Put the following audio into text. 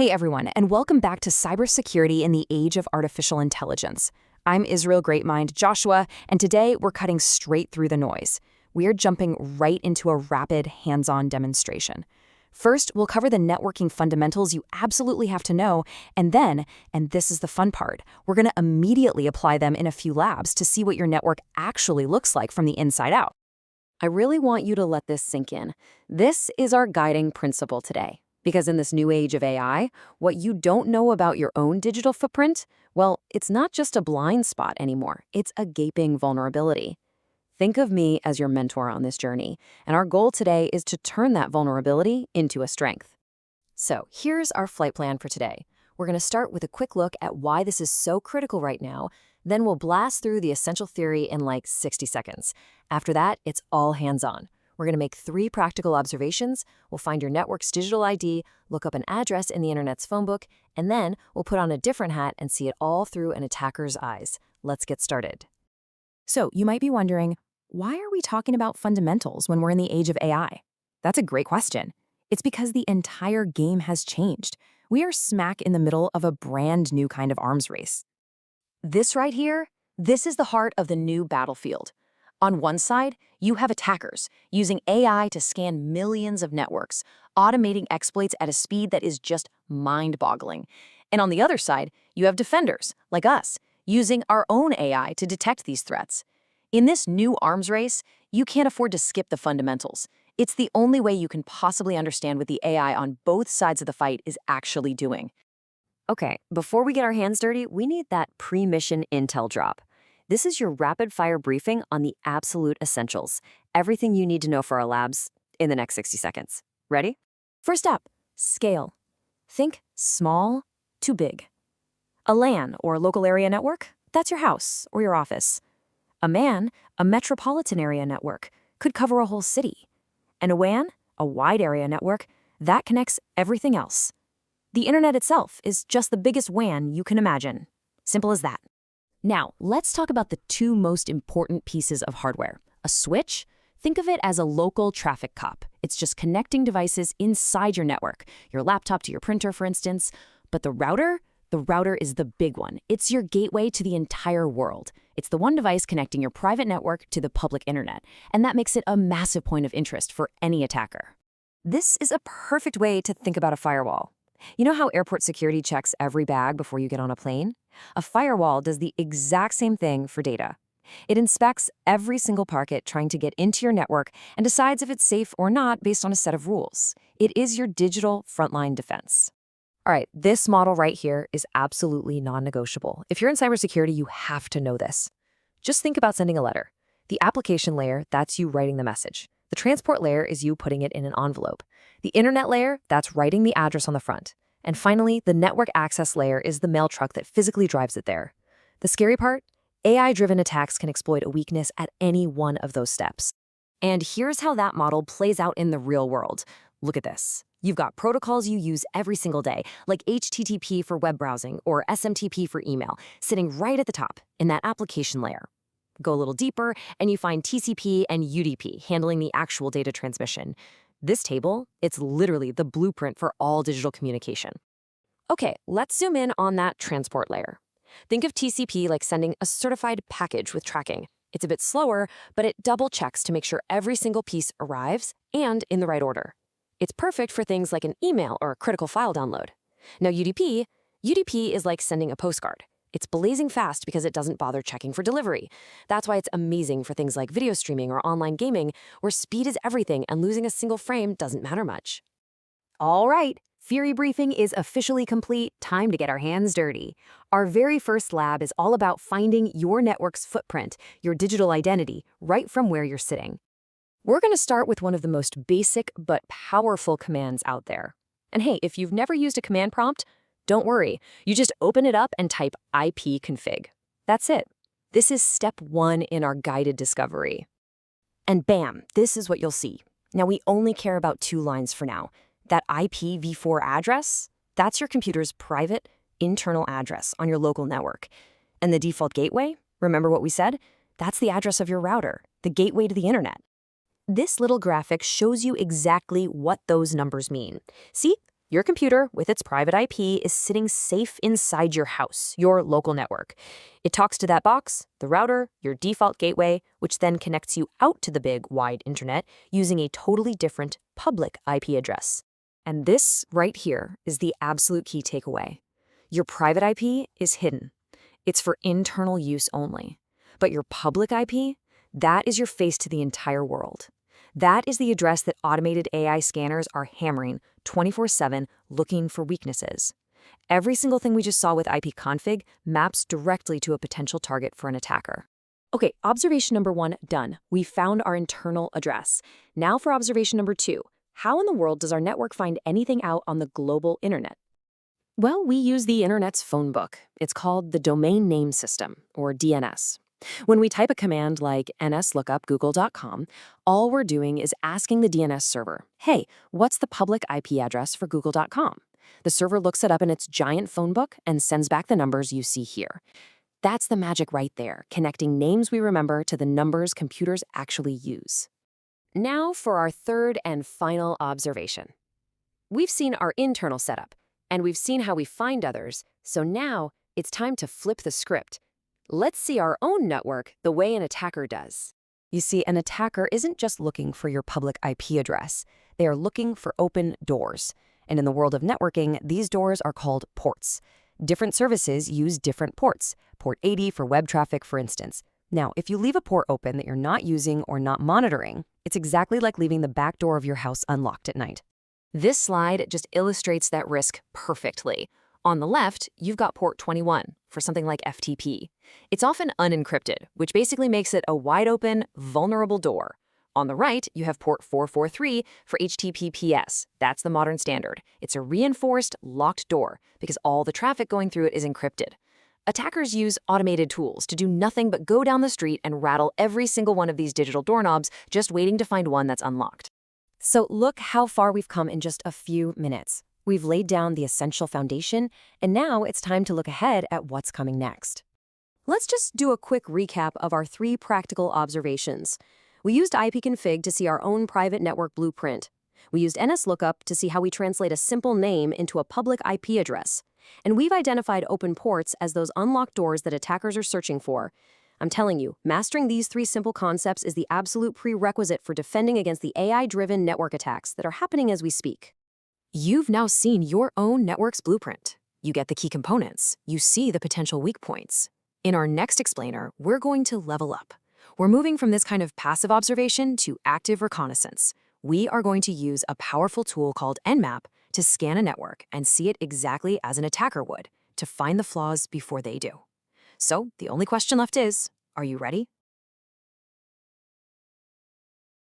Hey everyone, and welcome back to Cybersecurity in the Age of Artificial Intelligence. I'm Israel GreatMIND Joshua, and today we're cutting straight through the noise. We're jumping right into a rapid, hands-on demonstration. First, we'll cover the networking fundamentals you absolutely have to know, and then, and this is the fun part, we're going to immediately apply them in a few labs to see what your network actually looks like from the inside out. I really want you to let this sink in. This is our guiding principle today. Because in this new age of AI, what you don't know about your own digital footprint, well, it's not just a blind spot anymore. It's a gaping vulnerability. Think of me as your mentor on this journey, and our goal today is to turn that vulnerability into a strength. So here's our flight plan for today. We're going to start with a quick look at why this is so critical right now, then we'll blast through the essential theory in like 60 seconds. After that, it's all hands-on. We're going to make 3 practical observations. We'll find your network's digital ID, look up an address in the internet's phone book, and then we'll put on a different hat and see it all through an attacker's eyes. Let's get started. So you might be wondering, why are we talking about fundamentals when we're in the age of AI? That's a great question. It's because the entire game has changed. We are smack in the middle of a brand new kind of arms race. This right here, this is the heart of the new battlefield. On one side, you have attackers using AI to scan millions of networks, automating exploits at a speed that is just mind-boggling. And on the other side, you have defenders, like us, using our own AI to detect these threats. In this new arms race, you can't afford to skip the fundamentals. It's the only way you can possibly understand what the AI on both sides of the fight is actually doing. Okay, before we get our hands dirty, we need that pre-mission intel drop. This is your rapid-fire briefing on the absolute essentials, everything you need to know for our labs in the next 60 seconds. Ready? First up, scale. Think small to big. A LAN, or local area network, that's your house or your office. A MAN, a metropolitan area network, could cover a whole city. And a WAN, a wide area network, that connects everything else. The internet itself is just the biggest WAN you can imagine. Simple as that. Now, let's talk about the 2 most important pieces of hardware. A switch? Think of it as a local traffic cop. It's just connecting devices inside your network, your laptop to your printer, for instance. But the router is the big one. It's your gateway to the entire world. It's the one device connecting your private network to the public internet, and that makes it a massive point of interest for any attacker. This is a perfect way to think about a firewall. You know how airport security checks every bag before you get on a plane? A firewall does the exact same thing for data. It inspects every single packet trying to get into your network and decides if it's safe or not based on a set of rules. It is your digital frontline defense. All right, this model right here is absolutely non-negotiable. If you're in cybersecurity, you have to know this. Just think about sending a letter. The application layer, that's you writing the message. The transport layer is you putting it in an envelope. The internet layer, that's writing the address on the front. And finally, the network access layer is the mail truck that physically drives it there. The scary part? AI-driven attacks can exploit a weakness at any one of those steps. And here's how that model plays out in the real world. Look at this. You've got protocols you use every single day, like HTTP for web browsing or SMTP for email, sitting right at the top in that application layer. Go a little deeper, and you find TCP and UDP handling the actual data transmission. This table, it's literally the blueprint for all digital communication. Okay, let's zoom in on that transport layer. Think of TCP like sending a certified package with tracking. It's a bit slower, but it double checks to make sure every single piece arrives and in the right order. It's perfect for things like an email or a critical file download. Now UDP is like sending a postcard. It's blazing fast because it doesn't bother checking for delivery. That's why it's amazing for things like video streaming or online gaming, where speed is everything and losing a single frame doesn't matter much. All right, theory briefing is officially complete. Time to get our hands dirty. Our very first lab is all about finding your network's footprint, your digital identity, right from where you're sitting. We're going to start with one of the most basic but powerful commands out there. And hey, if you've never used a command prompt, don't worry, you just open it up and type ipconfig. That's it. This is step 1 in our guided discovery. And bam, this is what you'll see. Now we only care about 2 lines for now. That IPv4 address, that's your computer's private, internal address on your local network. And the default gateway, remember what we said? That's the address of your router, the gateway to the internet. This little graphic shows you exactly what those numbers mean. See? Your computer, with its private IP, is sitting safe inside your house, your local network. It talks to that box, the router, your default gateway, which then connects you out to the big, wide internet using a totally different public IP address. And this right here is the absolute key takeaway. Your private IP is hidden. It's for internal use only. But your public IP, that is your face to the entire world. That is the address that automated AI scanners are hammering 24/7 looking for weaknesses. Every single thing we just saw with ipconfig maps directly to a potential target for an attacker. Okay, observation number 1 done. We found our internal address. Now for observation number 2. How in the world does our network find anything out on the global internet? Well, we use the internet's phone book. It's called the Domain Name System, or DNS. When we type a command like nslookup.google.com, all we're doing is asking the DNS server, hey, what's the public IP address for google.com? The server looks it up in its giant phone book and sends back the numbers you see here. That's the magic right there, connecting names we remember to the numbers computers actually use. Now for our third and final observation. We've seen our internal setup, and we've seen how we find others, so now it's time to flip the script. Let's see our own network the way an attacker does. You see, an attacker isn't just looking for your public IP address. They are looking for open doors. And in the world of networking, these doors are called ports. Different services use different ports. Port 80 for web traffic, for instance. Now, if you leave a port open that you're not using or not monitoring, it's exactly like leaving the back door of your house unlocked at night. This slide just illustrates that risk perfectly. On the left, you've got port 21 for something like FTP. It's often unencrypted, which basically makes it a wide-open, vulnerable door. On the right, you have port 443 for HTTPS. That's the modern standard. It's a reinforced, locked door because all the traffic going through it is encrypted. Attackers use automated tools to do nothing but go down the street and rattle every single one of these digital doorknobs, just waiting to find one that's unlocked. So look how far we've come in just a few minutes. We've laid down the essential foundation, and now it's time to look ahead at what's coming next. Let's just do a quick recap of our 3 practical observations. We used ipconfig to see our own private network blueprint. We used nslookup to see how we translate a simple name into a public IP address. And we've identified open ports as those unlocked doors that attackers are searching for. I'm telling you, mastering these 3 simple concepts is the absolute prerequisite for defending against the AI-driven network attacks that are happening as we speak. You've now seen your own network's blueprint. You get the key components. You see the potential weak points. In our next explainer, we're going to level up. We're moving from this kind of passive observation to active reconnaissance. We are going to use a powerful tool called Nmap to scan a network and see it exactly as an attacker would, to find the flaws before they do. So the only question left is, are you ready?